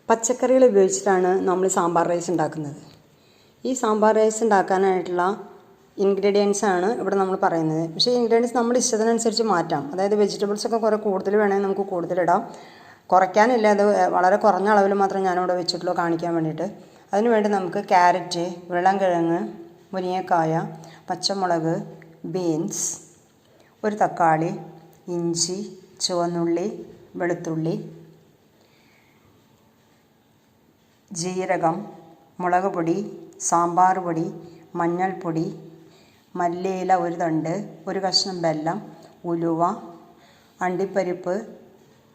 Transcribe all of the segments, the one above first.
പച്ചക്കറികൾ ഉപയോഗിച്ചിട്ടാണ് നമ്മൾ സാമ്പാർ റൈസ് ഉണ്ടാക്കുന്നത്. ഈ സാമ്പാർ റൈസ് ഉണ്ടാക്കാനായിട്ടുള്ള ഇൻഗ്രീഡിയൻസ് ആണ് ഇവിടെ നമ്മൾ പറയുന്നത്. പക്ഷേ ഇൻഗ്രീഡിയൻസ് നമ്മുടെ ഇഷ്ടത്തിനനുസരിച്ച് മാറ്റാം. അതായത് വെജിറ്റബിൾസൊക്കെ കുറേ കൂടുതൽ വേണമെങ്കിൽ നമുക്ക് കൂടുതലിടാം. കുറയ്ക്കാനില്ല, അത് വളരെ കുറഞ്ഞ അളവിൽ മാത്രമേ ഞാനിവിടെ വെച്ചിട്ടുള്ളൂ കാണിക്കാൻ വേണ്ടിയിട്ട്. അതിനുവേണ്ടി നമുക്ക് ക്യാരറ്റ്, ഉരുളൻകിഴങ്ങ്, മുരിങ്ങക്കായ, പച്ചമുളക്, ബീൻസ്, ഒരു തക്കാളി, ഇഞ്ചി, ചുവന്നുള്ളി, വെളുത്തുള്ളി, ജീരകം, മുളക് പൊടി, സാമ്പാർ പൊടി, മഞ്ഞൾപ്പൊടി, മല്ലിയില ഒരു തണ്ട്, ഒരു കഷ്ണം വെല്ലം, ഉലുവ, അണ്ടിപ്പരിപ്പ്,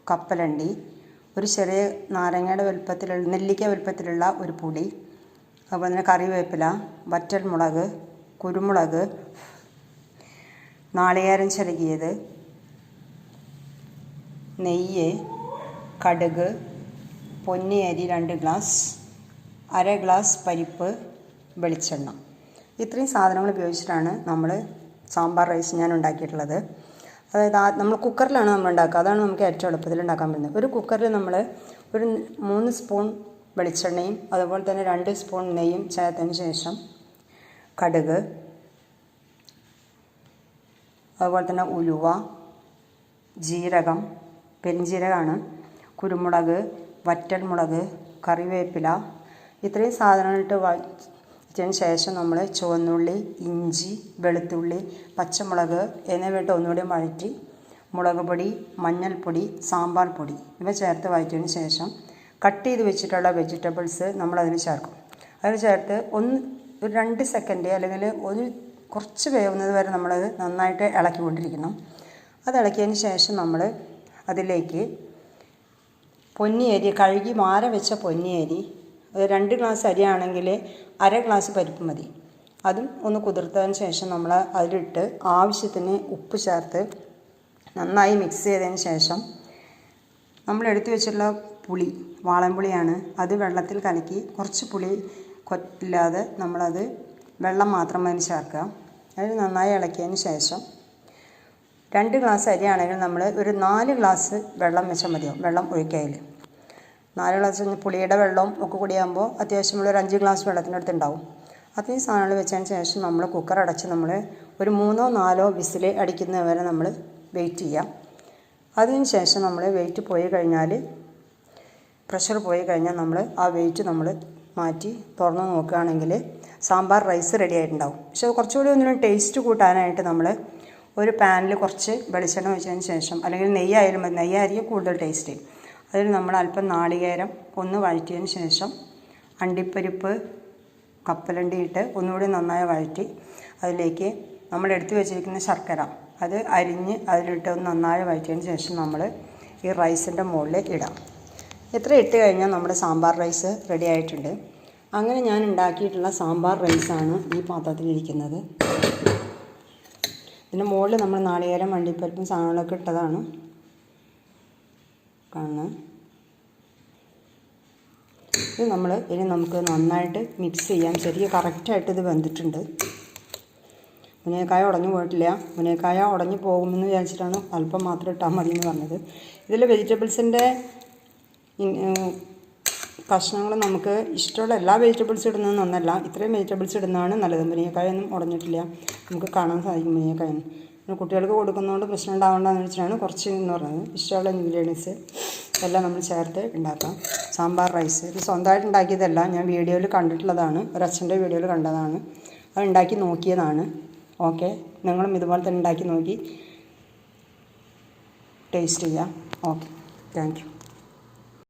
കപ്പലണ്ടി, ഒരു ചെറിയ നാരങ്ങയുടെ വലുപ്പത്തിലുള്ള നെല്ലിക്ക വലുപ്പത്തിലുള്ള ഒരു പൊടി, അതുപോലെ തന്നെ കറിവേപ്പില, വറ്റൽമുളക്, കുരുമുളക്, നാളികേരം ചിരകിയത്, നെയ്യ്, കടുക്, പൊന്നിയരി 2 ഗ്ലാസ്, അര ഗ്ലാസ് പരിപ്പ്, വെളിച്ചെണ്ണ. ഇത്രയും സാധനങ്ങൾ ഉപയോഗിച്ചിട്ടാണ് നമ്മൾ സാമ്പാർ റൈസ് ഞാൻ ഉണ്ടാക്കിയിട്ടുള്ളത്. അതായത് നമ്മൾ കുക്കറിലാണ് നമ്മൾ ഉണ്ടാക്കുക. അതാണ് നമുക്ക് ഏറ്റവും എളുപ്പത്തിൽ ഉണ്ടാക്കാൻ പറ്റുന്നത്. ഒരു കുക്കറിൽ നമ്മൾ ഒരു 3 സ്പൂൺ വെളിച്ചെണ്ണയും അതുപോലെ തന്നെ 2 സ്പൂൺ നെയ്യും ചേർത്തതിന് ശേഷം കടുക്, അതുപോലെ തന്നെ ഉലുവ, ജീരകം, പെരിഞ്ജീരകമാണ്, കുരുമുളക്, വറ്റൽമുളക്, കറിവേപ്പില, ഇത്രയും സാധനങ്ങളിട്ട് വഴറ്റിയതിന് ശേഷം നമ്മൾ ചുവന്നുള്ളി, ഇഞ്ചി, വെളുത്തുള്ളി, പച്ചമുളക് എന്നിവയിട്ട് ഒന്നുകൂടി വഴറ്റി മുളക് പൊടി, മഞ്ഞൾപ്പൊടി, സാമ്പാർ പൊടി ഇവ ചേർത്ത് വഴറ്റിയതിന് ശേഷം കട്ട് ചെയ്ത് വെച്ചിട്ടുള്ള വെജിറ്റബിൾസ് നമ്മളതിന് ചേർക്കും. അതിന് ചേർത്ത് ഒരു 2 സെക്കൻഡ് അല്ലെങ്കിൽ കുറച്ച് വേവുന്നത് വരെ നമ്മളത് നന്നായിട്ട് ഇളക്കിക്കൊണ്ടിരിക്കണം. അത് ഇളക്കിയതിന് ശേഷം നമ്മൾ അതിലേക്ക് പൊന്നിയരി, കഴുകി മാര വെച്ച പൊന്നിയരി, 2 ഗ്ലാസ് അരിയാണെങ്കിൽ അര ഗ്ലാസ് പരിപ്പ് മതി. അതും ഒന്ന് കുതിർത്തതിന് ശേഷം നമ്മൾ അതിലിട്ട് ആവശ്യത്തിന് ഉപ്പ് ചേർത്ത് നന്നായി മിക്സ് ചെയ്തതിന് ശേഷം നമ്മൾ എടുത്തു വെച്ചിട്ടുള്ള പുളി, വാളൻപുളിയാണ്, അത് വെള്ളത്തിൽ കലക്കി കുറച്ച് പുളി ഇല്ലാതെ നമ്മളത് വെള്ളം മാത്രം അതിന് ചേർക്കുക. അത് നന്നായി ഇളക്കിയതിന് ശേഷം 2 ഗ്ലാസ് അരിയാണെങ്കിൽ നമ്മൾ ഒരു 4 ഗ്ലാസ് വെള്ളം വെച്ചാൽ മതിയാവും. വെള്ളം ഒഴിക്കയിൽ 4 ഗ്ലാസ് പുളിയുടെ വെള്ളവും ഒക്കെ കൂടിയാകുമ്പോൾ അത്യാവശ്യമുള്ള ഒരു 5 ഗ്ലാസ് വെള്ളത്തിനടുത്തുണ്ടാവും. അത്രയും സാധനങ്ങൾ വെച്ചതിന് ശേഷം നമ്മൾ കുക്കർ അടച്ച് നമ്മൾ ഒരു 3-4 വിസിൽ അടിക്കുന്നത് വരെ നമ്മൾ വെയിറ്റ് ചെയ്യാം. അതിന് ശേഷം നമ്മൾ വെയിറ്റ് പോയി കഴിഞ്ഞാൽ, പ്രഷർ പോയി കഴിഞ്ഞാൽ നമ്മൾ ആ വെയിറ്റ് നമ്മൾ മാറ്റി തുറന്ന് നോക്കുകയാണെങ്കിൽ സാമ്പാർ റൈസ് റെഡി ആയിട്ടുണ്ടാവും. പക്ഷേ കുറച്ചുകൂടി ഒന്നിനും ടേസ്റ്റ് കൂട്ടാനായിട്ട് നമ്മൾ ഒരു പാനിൽ കുറച്ച് വെളിച്ചെണ്ണ ഒഴിച്ചതിന് ശേഷം, അല്ലെങ്കിൽ നെയ്യായാലും മതി, നെയ്യായിരിക്കും കൂടുതൽ ടേസ്റ്റ്. അതിൽ നമ്മൾ അല്പം നാളികേരം ഒന്ന് വഴറ്റിയതിന് ശേഷം അണ്ടിപ്പരിപ്പ്, കപ്പലണ്ടി ഇട്ട് ഒന്നുകൂടി നന്നായി വഴറ്റി അതിലേക്ക് നമ്മൾ എടുത്തു വെച്ചിരിക്കുന്ന ശർക്കര അത് അരിഞ്ഞ് അതിലിട്ട് ഒന്ന് നന്നായി വഴറ്റിയതിന് ശേഷം നമ്മൾ ഈ റൈസിൻ്റെ മുകളിൽ ഇടാം. ഇത്ര ഇട്ട് കഴിഞ്ഞാൽ നമ്മുടെ സാമ്പാർ റൈസ് റെഡി ആയിട്ടുണ്ട്. അങ്ങനെ ഞാൻ ഉണ്ടാക്കിയിട്ടുള്ള സാമ്പാർ റൈസാണ് ഈ പാത്രത്തിലിരിക്കുന്നത്. ഇതിൻ്റെ മുകളിൽ നമ്മൾ നാളികേരം, അണ്ടിപ്പരിപ്പും സാധനങ്ങളൊക്കെ ഇട്ടതാണ് കാണുന്നത്. ഇത് നമുക്ക് നന്നായിട്ട് മിക്സ് ചെയ്യാം. ശരിക്കും കറക്റ്റായിട്ട് ഇത് വെന്തിട്ടുണ്ട്. മുരിങ്ങക്കായ ഉടഞ്ഞു പോയിട്ടില്ല. മുരിങ്ങക്കായ ഉടഞ്ഞു പോകുമെന്ന് വിചാരിച്ചിട്ടാണ് അല്പം മാത്രം ഇട്ടാൽ മതി എന്ന് പറഞ്ഞത്. ഇതിൽ വെജിറ്റബിൾസിൻ്റെ കഷ്ണങ്ങൾ നമുക്ക് ഇഷ്ടമുള്ള എല്ലാ വെജിറ്റബിൾസും ഇടുന്നത് നന്നല്ല. ഇത്രയും വെജിറ്റബിൾസ് ഇടുന്നതാണ് നല്ലത്. മുരിങ്ങക്കായ ഒന്നും ഉടഞ്ഞിട്ടില്ല, നമുക്ക് കാണാൻ സാധിക്കും മുരിങ്ങക്കായ. പിന്നെ കുട്ടികൾക്ക് കൊടുക്കുന്നതുകൊണ്ട് പ്രശ്നം ഉണ്ടാവേണ്ടെന്ന് വെച്ചിട്ടാണ് കുറച്ച് എന്ന് പറഞ്ഞത്. ഇഷ്ടമുള്ള ഇൻഗ്രീഡിയൻസ് എല്ലാം നമ്മൾ ചേർത്ത് ഉണ്ടാക്കാം സാമ്പാർ റൈസ്. ഇത് സ്വന്തമായിട്ട് ഉണ്ടാക്കിയതല്ല, ഞാൻ വീഡിയോയിൽ കണ്ടിട്ടുള്ളതാണ്, ഒരു അച്ഛൻ്റെ വീഡിയോയിൽ കണ്ടതാണ്, അത് ഉണ്ടാക്കി നോക്കിയതാണ്. ഓക്കെ, നിങ്ങളും ഇതുപോലെ തന്നെ ഉണ്ടാക്കി നോക്കി ടേസ്റ്റ് ചെയ്യാം. Okay, thank you.